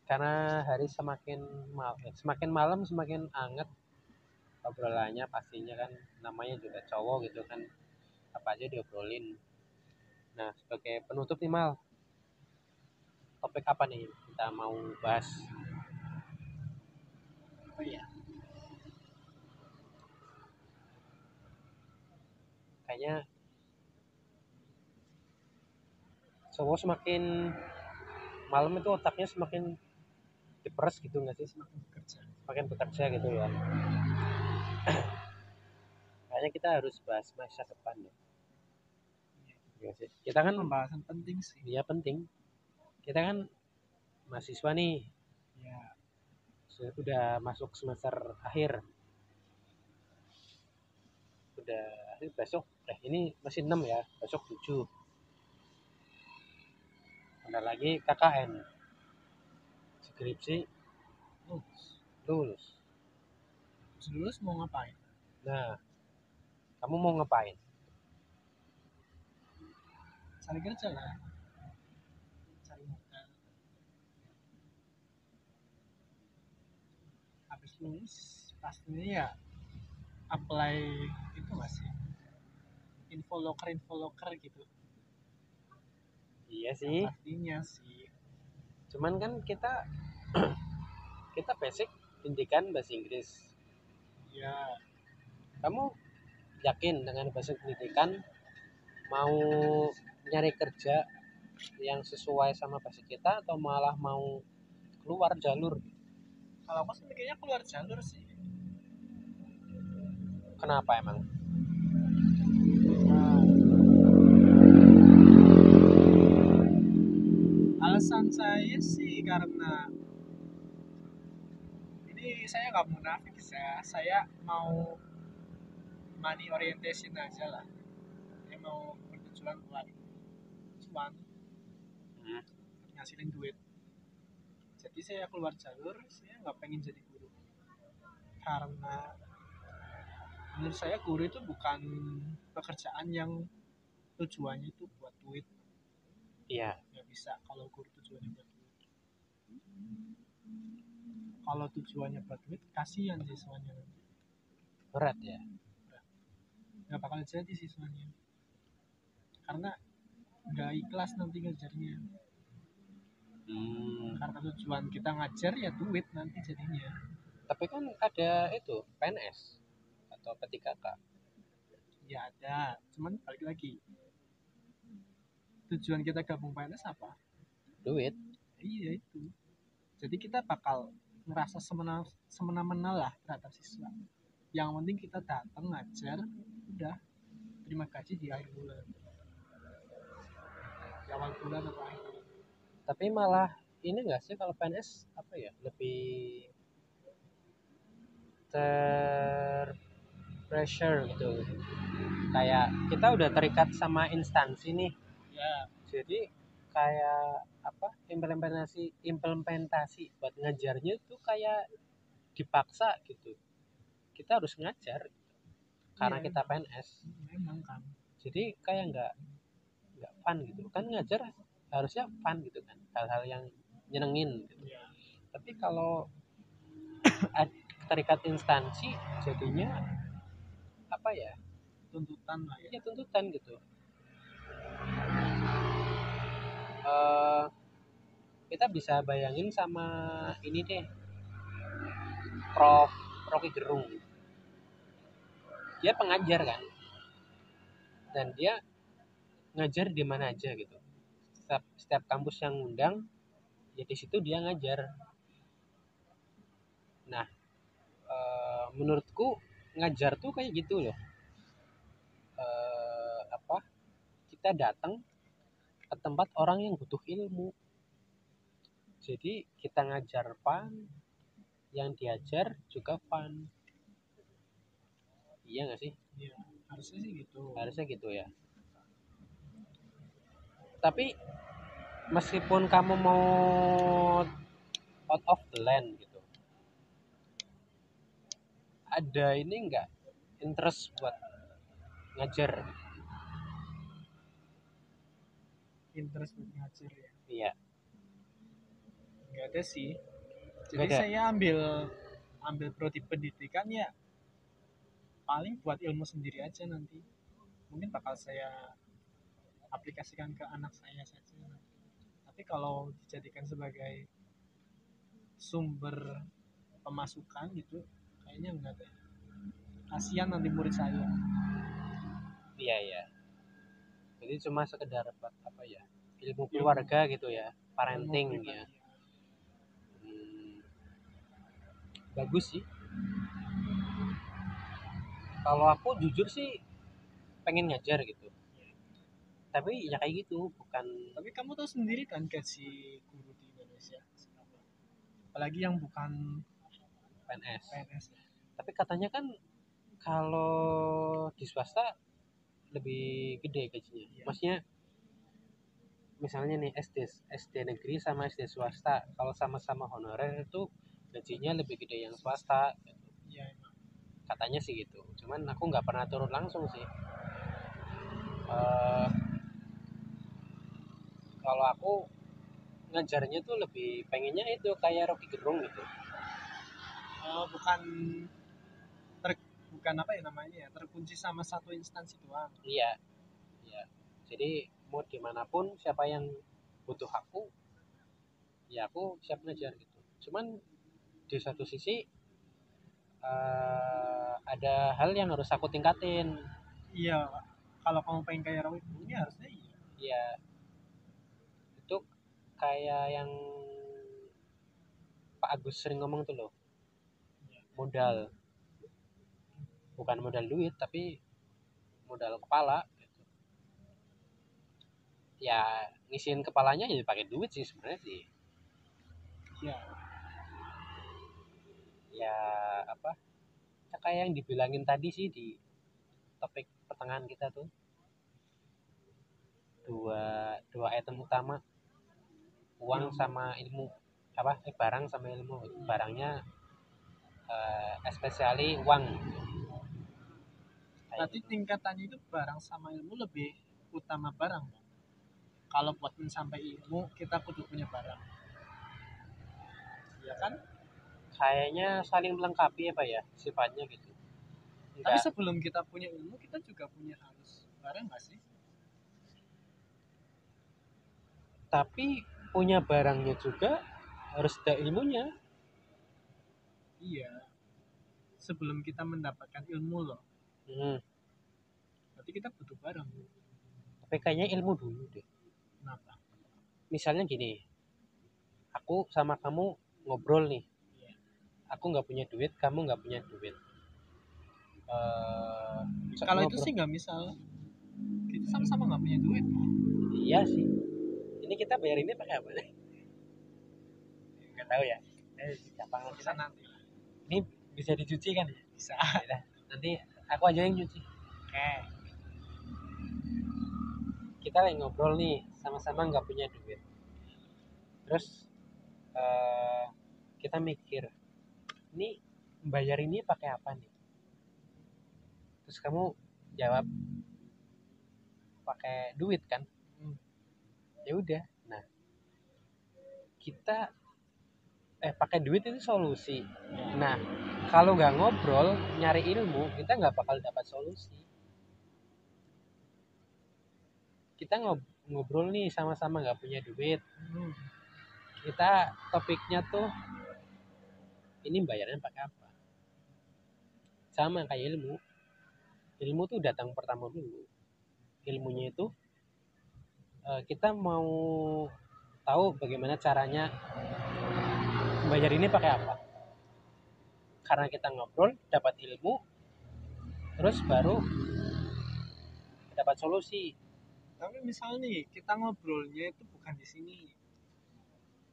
karena hari semakin malam semakin anget obrolannya pastinya kan, namanya juga cowok gitu kan, apa aja diobrolin. Nah, sebagai penutup nih Mal, topik apa nih kita mau bahas? Oh iya, Kayaknya cowok semakin malam itu otaknya semakin diperes gitu nggak sih? semakin bekerja. Semakin bekerja gitu ya. Kayaknya kita harus bahas masa depan ya. Iya sih. Kita Ini kan pembahasan penting sih. dia penting. Kita kan mahasiswa nih, Ya, udah masuk semester akhir. Udah besok, ini masih 6 ya, besok 7. Ada lagi KKN, skripsi, lulus. lulus. Lulus mau ngapain? Nah, kamu mau ngapain? Cari kerja lah, cari modal. Habis lulus pastinya ya apply itu masih info loker gitu. Iya Yang sih, pastinya sih. cuman kan kita kita basic pendidikan bahasa Inggris. Ya, Kamu yakin dengan basic pendidikan mau nyari kerja yang sesuai sama basic kita atau malah mau keluar jalur? kalau aku sih mikirnya keluar jalur sih. Kenapa emang? Nah, alasan saya sih karena ini saya nggak munafik, saya mau money orientation aja lah. Saya mau bertujuan buat cuan, Hmm. ngasilin duit. Jadi saya keluar jalur, saya nggak pengen jadi guru karena menurut saya guru itu bukan pekerjaan yang tujuannya itu buat duit. Iya, Nggak bisa kalau guru tujuannya buat duit. Kalau tujuannya buat duit, kasihan siswanya nanti. berat ya. Nggak bakal jadi siswanya karena nggak ikhlas nanti ngajarnya. Hmm. Karena tujuan kita ngajar ya duit nanti jadinya. Tapi kan ada itu PNS atau P3K. Ya ada, cuman balik lagi, tujuan kita gabung PNS apa? Duit. Iya itu. Jadi kita bakal ngerasa semena-mena lah terhadap siswa. Yang penting kita datang ngajar, udah terima gaji di akhir bulan, di awal bulan atau akhir bulan. Tapi malah ini enggak sih kalau PNS apa ya? Lebih ter pressure gitu. Kayak kita udah terikat sama instansi nih. Ya, Jadi kayak apa? Implementasi buat ngajarnya tuh kayak dipaksa gitu. Kita harus ngajar karena iya, kita PNS. memang kan. Jadi kayak nggak fun gitu kan, ngajar harusnya fun gitu kan, hal-hal yang nyenengin gitu. Ya, Tapi kalau terikat instansi jadinya apa ya, tuntutan lah ya. ya tuntutan gitu. Eh, kita bisa bayangin sama ini deh, Prof Rocky Gerung, dia pengajar kan, dan dia ngajar di mana aja gitu, setiap kampus yang ngundang ya di situ dia ngajar. Nah, menurutku ngajar tuh kayak gitu loh. Apa, kita datang ke tempat orang yang butuh ilmu, jadi kita ngajar fun, yang diajar juga fun. Iya nggak sih? Iya, harusnya sih gitu. Harusnya gitu ya. Tapi meskipun kamu mau out of the land gitu, ada ini nggak interest buat ngajar? Interest buat ngajar ya. Iya. Nggak ada sih. Nggak Jadi ada. saya ambil prodi pendidikan ya paling buat ilmu sendiri aja nanti. Mungkin bakal saya aplikasikan ke anak saya saja. Tapi kalau dijadikan sebagai sumber pemasukan gitu, kayaknya enggak deh. Kasihan nanti murid saya. Iya ya. Jadi cuma sekedar apa ya? Ilmu Ilmu, keluarga gitu ya, ilmu parenting ya. pribadi. Hmm, bagus sih. Kalau aku jujur sih pengen ngajar gitu. Tapi ya kayak gitu, bukan Tapi kamu tahu sendiri kan gaji guru di Indonesia seberapa? Apalagi yang bukan PNS. PNS. Tapi katanya kan kalau di swasta lebih gede gajinya. Iya. Maksudnya misalnya nih SD negeri sama SD swasta, kalau sama-sama honorer itu gajinya lebih gede yang swasta. Iya emang. Katanya sih gitu. Cuman aku nggak pernah turun langsung sih. Eh, kalau aku ngajarnya tuh lebih pengennya itu kayak Rocky Gerung gitu. Bukan ter, bukan apa ya namanya ya, terkunci sama satu instansi doang. Iya, iya. Jadi mau dimanapun siapa yang butuh aku, ya aku siap ngajar gitu. Cuman di satu sisi ada hal yang harus aku tingkatin. Iya, kalau kamu pengen kayak Rawi punya harusnya iya. Ya itu kayak yang Pak Agus sering ngomong tuh loh, modal, bukan modal duit tapi modal kepala gitu. Ya ngisiin kepalanya ya pakai duit sih sebenarnya sih. Iya. Ya apa, ya kayak yang dibilangin tadi sih di topik pertengahan kita tuh, dua dua item utama, uang Ilmu. sama ilmu. Apa barang sama ilmu. Barangnya especially uang kayak Berarti gitu. tingkatannya itu barang sama ilmu lebih utama barang. Kalau buat mencapai ilmu kita kudu punya barang. Iya kan? Kayaknya saling melengkapi apa ya sifatnya gitu. Tapi Enggak, sebelum kita punya ilmu kita juga punya harus barang nggak sih? tapi punya barangnya juga harus ada ilmunya. Iya. Sebelum kita mendapatkan ilmu loh. Hmm, Berarti kita butuh barang. tapi kayaknya ilmu dulu deh. Kenapa? Misalnya gini, aku sama kamu ngobrol nih, Iya. aku nggak punya duit, kamu nggak punya duit. Kalau itu Ngobrol, sih nggak misal. Kita sama-sama nggak punya duit. iya sih. Ini kita bayar ini pakai apa nih? Nggak tahu ya. Gampang Bisa kita. nanti. Ini bisa dicuci kan ya? Bisa. Yaudah, nanti aku aja yang cuci. Oke. Kita lagi ngobrol nih, sama-sama nggak punya duit. Terus eh, kita mikir, ini bayar ini pakai apa nih? Terus kamu jawab pakai duit kan? Hmm. Ya udah. Nah, kita pakai duit itu solusi. Nah, kalau nggak ngobrol, nyari ilmu, kita nggak bakal dapat solusi. Kita ngobrol nih sama-sama nggak punya duit. Hmm. Kita topiknya tuh ini bayarnya pakai apa? Sama kayak ilmu. Ilmu tuh datang pertama dulu. Ilmunya itu kita mau tahu bagaimana caranya bayar ini pakai apa. Karena kita ngobrol, dapat ilmu, terus baru dapat solusi. Tapi misal nih kita ngobrolnya itu bukan di sini.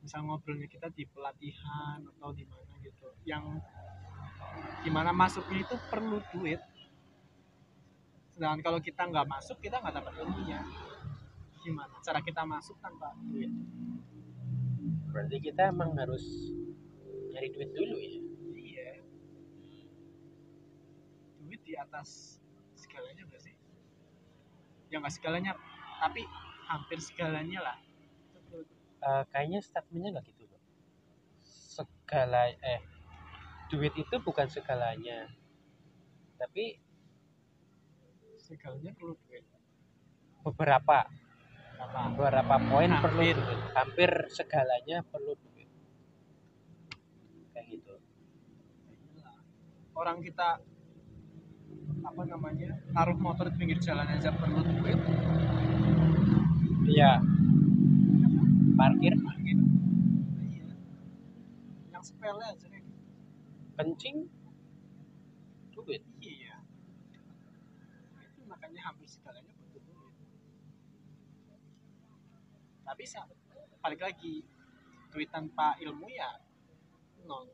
Misal ngobrolnya kita di pelatihan atau di mana gitu. Yang dimana masuknya itu perlu duit. Sedangkan kalau kita nggak masuk kita nggak dapat ilmunya. Gimana? Cara kita masuk tanpa duit. Berarti kita emang harus nyari duit dulu ya. Iya. Duit di atas segalanya nggak sih? Ya nggak segalanya, tapi hampir segalanya lah. Kayaknya statementnya nggak gitu loh. duit itu bukan segalanya, tapi segalanya perlu duit. beberapa poin perlu Hampir. duit, hampir segalanya perlu duit, kayak gitu. Orang kita apa namanya taruh motor di pinggir jalan aja perlu duit. Iya, parkir, Iya. Yang sepele aja nih. kencing, duit. Iya. Itu makanya hampir segalanya butuh duit. Tapi balik lagi, duit tanpa ilmu ya nol.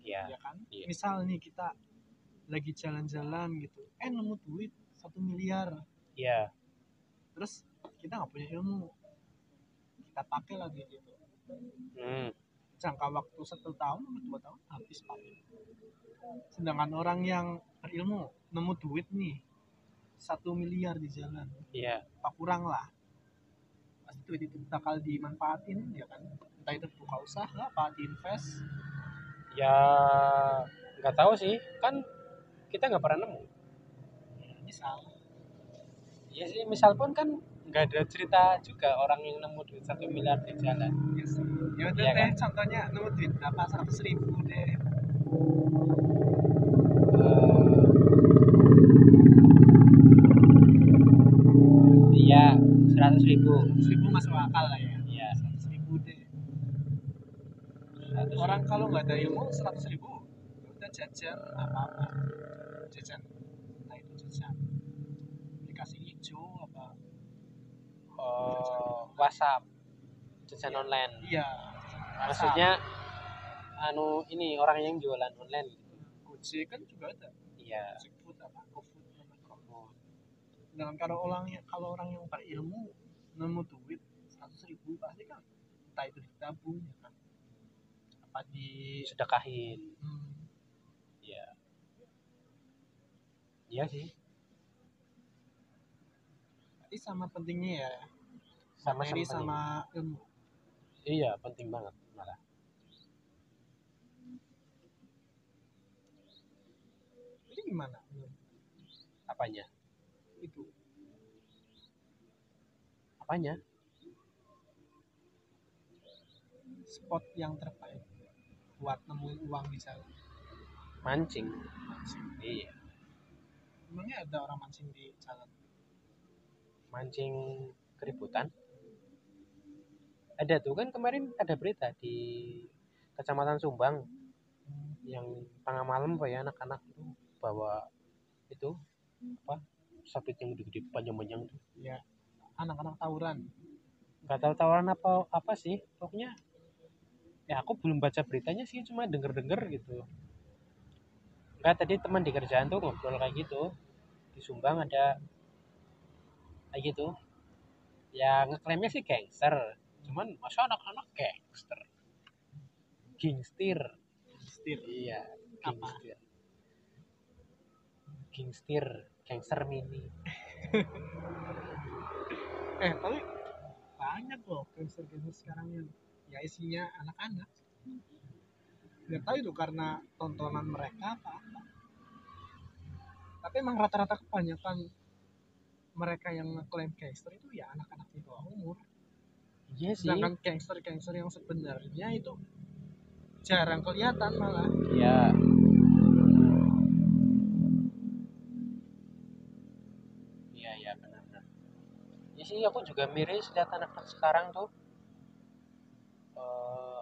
Iya. Ya kan? Iya. Misal nih kita lagi jalan-jalan gitu, nemu duit 1 miliar. Iya. Terus kita nggak punya ilmu, kita pakai lagi gitu. Jangka waktu 1 tahun atau 2 tahun habis pakai. Sedangkan orang yang berilmu nemu duit nih 1 miliar di jalan, Iya. apa kurang lah, pasti duit itu bakal dimanfaatin ya kan, entah itu buka usaha apa diinvest. Ya nggak tahu sih, kan kita nggak pernah nemu. Misal Iya sih, misal pun kan nggak ada cerita juga orang yang nemu duit 1 miliar di jalan. ya sih, ya udah Iya deh kan? contohnya nemu duit berapa, 100.000 deh. Iya, 100.000. 100.000 masuk akal lah ya. Iya. 100.000 deh. 100.000. Orang kalau nggak ada ilmu 100.000 ya udah jajan apa-apa, jajan entah itu jajan aplikasi hijau apa, WhatsApp, jajan Iya. online. Iya, Maksudnya ini orang yang jualan online. Gojek kan juga ada. Iya. Gojek Food apa, GoFood namanya. Dengan kalau orang yang berilmu nemu duit 100.000 pasti kan entah itu ditabung ya kan, apa di Sedekahin. Iya. Iya sih. Jadi sama pentingnya ya, Sama-sama materi penting. sama ilmu. Iya, penting banget malah. Jadi gimana? Apanya? Itu Apanya? spot yang terbaik buat nemuin uang di jalan. Mancing. Mancing. Iya. Emangnya ada orang mancing di jalan? Mancing keributan. Ada tuh kan kemarin ada berita di Kecamatan Sumbang yang tengah malam ya anak-anak itu bawa itu apa sabit yang gede-gede panjang-panjang tuh. Ya, anak-anak tawuran. Nggak tahu tawaran apa sih, pokoknya ya aku belum baca beritanya sih, cuma denger-denger gitu. Enggak, tadi teman di kerjaan tuh ngobrol kayak gitu, di Sumbang ada kayak gitu, ya ngeklaimnya sih gangster, cuman masa anak-anak gangster, Setir. iya, Apa? gangster mini. Tapi banyak loh gangster-gangster sekarang yang ya isinya anak-anak. Nggak tahu itu karena tontonan mereka apa. Tapi emang rata-rata kebanyakan mereka yang ngeklaim gangster itu ya anak-anak di bawah umur. Iya sih. Sedangkan gangster-gangster yang sebenarnya itu jarang kelihatan malah. Iya. Iya benar-benar. Ya sih, aku juga miris lihat anak-anak sekarang tuh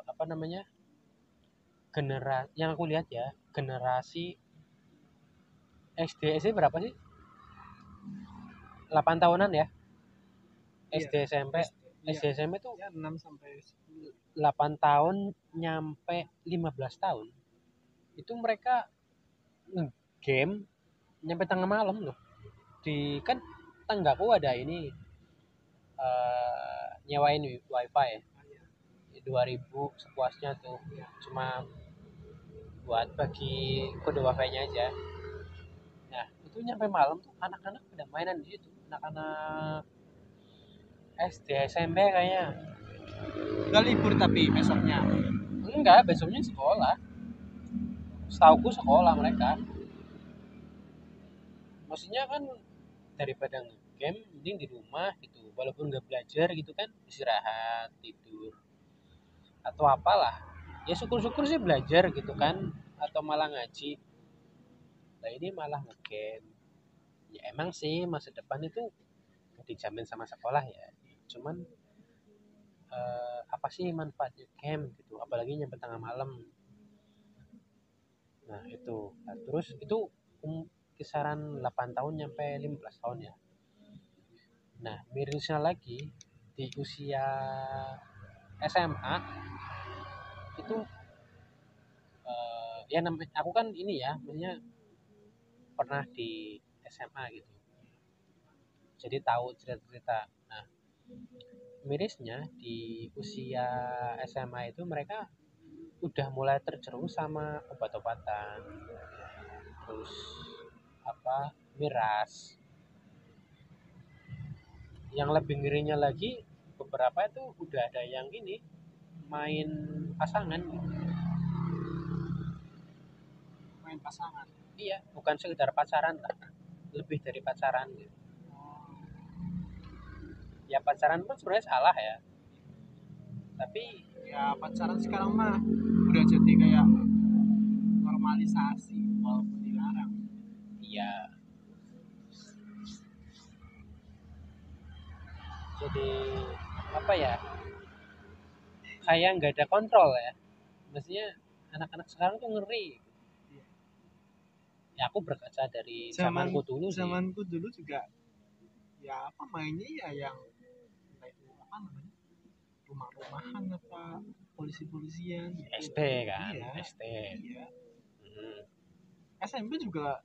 apa namanya, generasi yang aku lihat ya, generasi SD berapa sih? 8 tahunan ya? SD SMP. SD SMP tuh ya 6 sampai 10. 8 tahun nyampe 15 tahun. Itu mereka game nyampe tengah malam loh. Di kan tanggaku ada ini nyewain wifi ya. 2.000 sepuasnya tuh. Cuma buat bagi kode wifi-nya aja. Nah, itu nyampe malam tuh anak-anak udah mainan di situ. Anak-anak SD SMP kayaknya. Gak libur tapi besoknya. Enggak, besoknya sekolah. Setauku sekolah mereka. Maksudnya kan daripada nge-game mending di rumah gitu. Walaupun nggak belajar gitu kan, istirahat, tidur atau apalah. Ya syukur-syukur sih belajar gitu kan, atau malah ngaji. Nah ini malah nge-game. Ya emang sih masa depan itu nggak dijamin sama sekolah ya. Cuman apa sih manfaatnya game gitu, apalagi nyampe tengah malam. Nah itu, nah, terus itu kisaran 8 tahun nyampe 15 tahun ya. Nah mirisnya lagi di usia SMA itu ya namanya aku kan ini ya, maksudnya pernah di SMA gitu, jadi tahu cerita-cerita. Nah mirisnya di usia SMA itu mereka udah mulai terjerumus sama obat-obatan, terus apa, miras. Yang lebih ngerinya lagi, beberapa itu udah ada yang ini main pasangan gitu. Main pasangan. Iya, bukan sekedar pacaran lah, lebih dari pacaran gitu. Ya pacaran pun sebenarnya salah ya, tapi Ya pacaran sekarang mah udah jadi kayak normalisasi walaupun dilarang. iya, jadi apa ya, kayak nggak ada kontrol ya. Maksudnya anak-anak sekarang tuh ngeri. Ya aku berkaca dari zamanku dulu sih. Zamanku dulu juga ya apa mainnya ya yang entah itu apa namanya, rumah-rumahan apa polisi-polisian gitu. SD kan, Iya, SD. iya. Hmm. SMP juga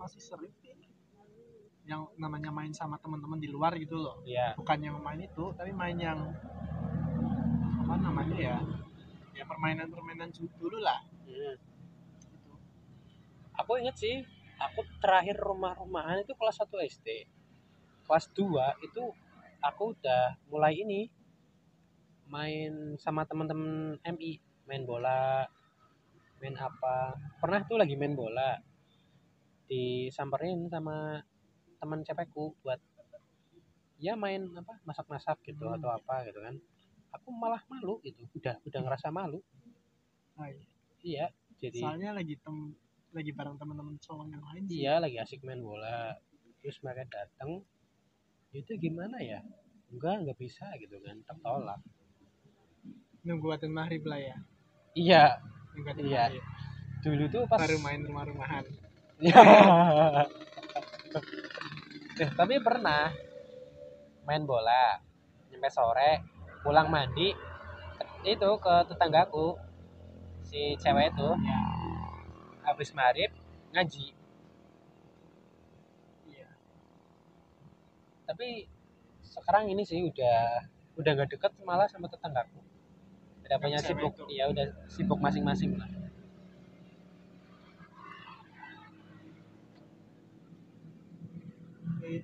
masih sering sih yang namanya main sama teman-teman di luar gitu loh. Iya. Bukan yang main itu, tapi main yang apa namanya ya, ya permainan-permainan dulu lah Hmm. gitu. Aku inget sih, aku terakhir rumah-rumahan itu kelas 1 SD. Kelas 2 itu aku udah mulai ini main sama teman-teman MI, main bola, main apa. Pernah tuh lagi main bola, disamperin sama teman cewekku buat ya main apa, masak-masak gitu atau apa gitu kan. Aku malah malu gitu, udah ngerasa malu. Oh, iya. Iya, jadi Soalnya lagi bareng teman-teman cowok yang lain sih. iya lagi asik main bola, terus mereka datang, itu gimana ya, nggak bisa gitu kan, tertolak. Nunggu adzan maghrib lah ya. Iya, Nunggu adzan iya, maghrib. dulu tuh pas Baru main rumah-rumahan. tapi pernah main bola sampai sore, pulang mandi itu ke tetanggaku, si cewek itu Ya, habis maghrib ngaji. iya. Tapi sekarang ini sih udah nggak deket malah sama tetanggaku, udah Yang punya cewek sibuk, itu. ya udah sibuk masing-masing lah.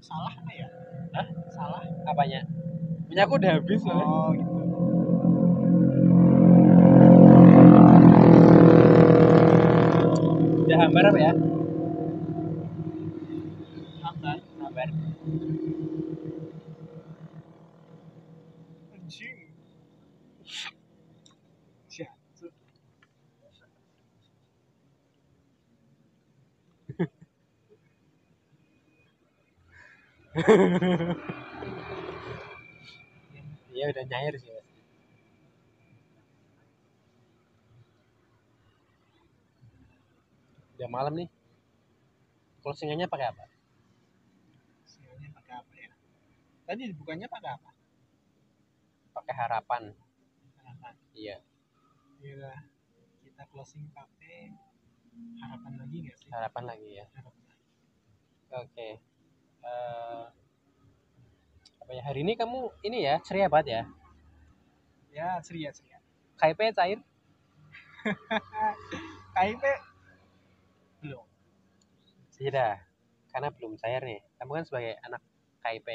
Salah apa ya? Hah? Salah. Apanya? Minyak udah habis soalnya. Oh gitu. Udah hambar apa ya? Hambar. Hambar. Anjing. Siap. Iya udah nyair sih mas. Udah malam nih. Closingannya pakai apa? Sialnya pakai apa ya? Tadi dibukanya pakai apa? Pakai harapan. Harapan. Iya. Iya. Kita closing pakai harapan lagi nggak sih? Harapan lagi ya. Harapan lagi. Oke. Apa ya, hari ini kamu ini ya ceria banget ya. Ya, ceria ceria. KIP cair? KIP belum. Tidak. Karena belum cair nih. Kamu kan sebagai anak KIP.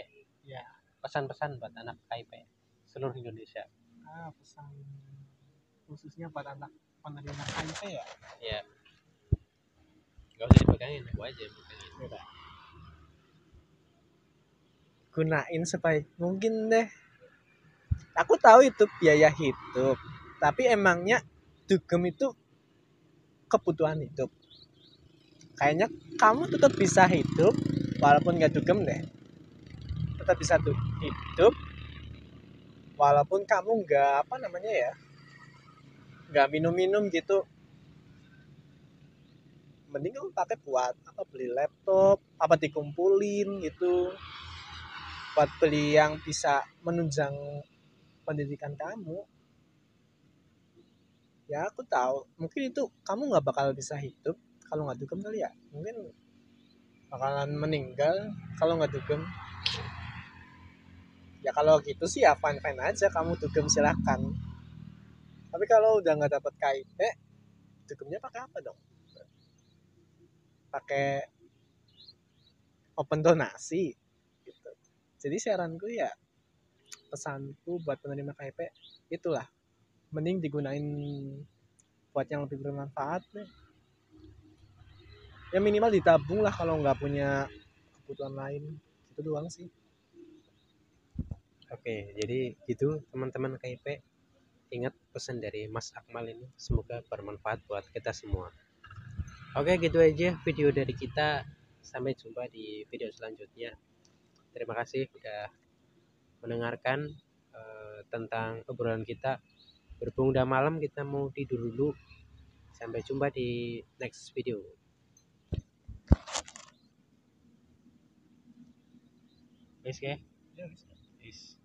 Ya. Pesan-pesan buat anak KIP seluruh Indonesia. Pesan khususnya buat anak penerima HIV ya. Ya, nggak usah dipegangin, aku aja yang pegangin. Udah. Gunain sebaik mungkin deh. Aku tahu itu biaya hidup, tapi emangnya dugem itu kebutuhan hidup. Kayaknya kamu tetap bisa hidup walaupun nggak dugem deh. Tetap bisa hidup walaupun kamu nggak apa namanya ya, nggak minum-minum gitu. Mending kamu pakai buat apa, beli laptop, apa dikumpulin gitu, buat beli yang bisa menunjang pendidikan kamu. Ya aku tahu mungkin itu kamu nggak bakal bisa hidup kalau nggak dugem kali ya, mungkin bakalan meninggal kalau nggak dugem. Ya kalau gitu sih ya fine fine aja kamu dugem silakan, tapi kalau udah nggak dapet KIP dugemnya pakai apa dong? Pakai open donasi gitu. Jadi saranku ya, pesanku buat penerima KIP itulah, mending digunain buat yang lebih bermanfaat deh. Ya minimal ditabung lah kalau nggak punya kebutuhan lain. Itu doang sih. Oke, jadi gitu teman-teman KIP. Ingat pesan dari Mas Akmal ini, semoga bermanfaat buat kita semua. Oke, gitu aja video dari kita. Sampai jumpa di video selanjutnya. Terima kasih sudah mendengarkan tentang obrolan kita. Berhubung udah malam, kita mau tidur dulu. Sampai jumpa di next video. Guys, ya. Ya, Peace.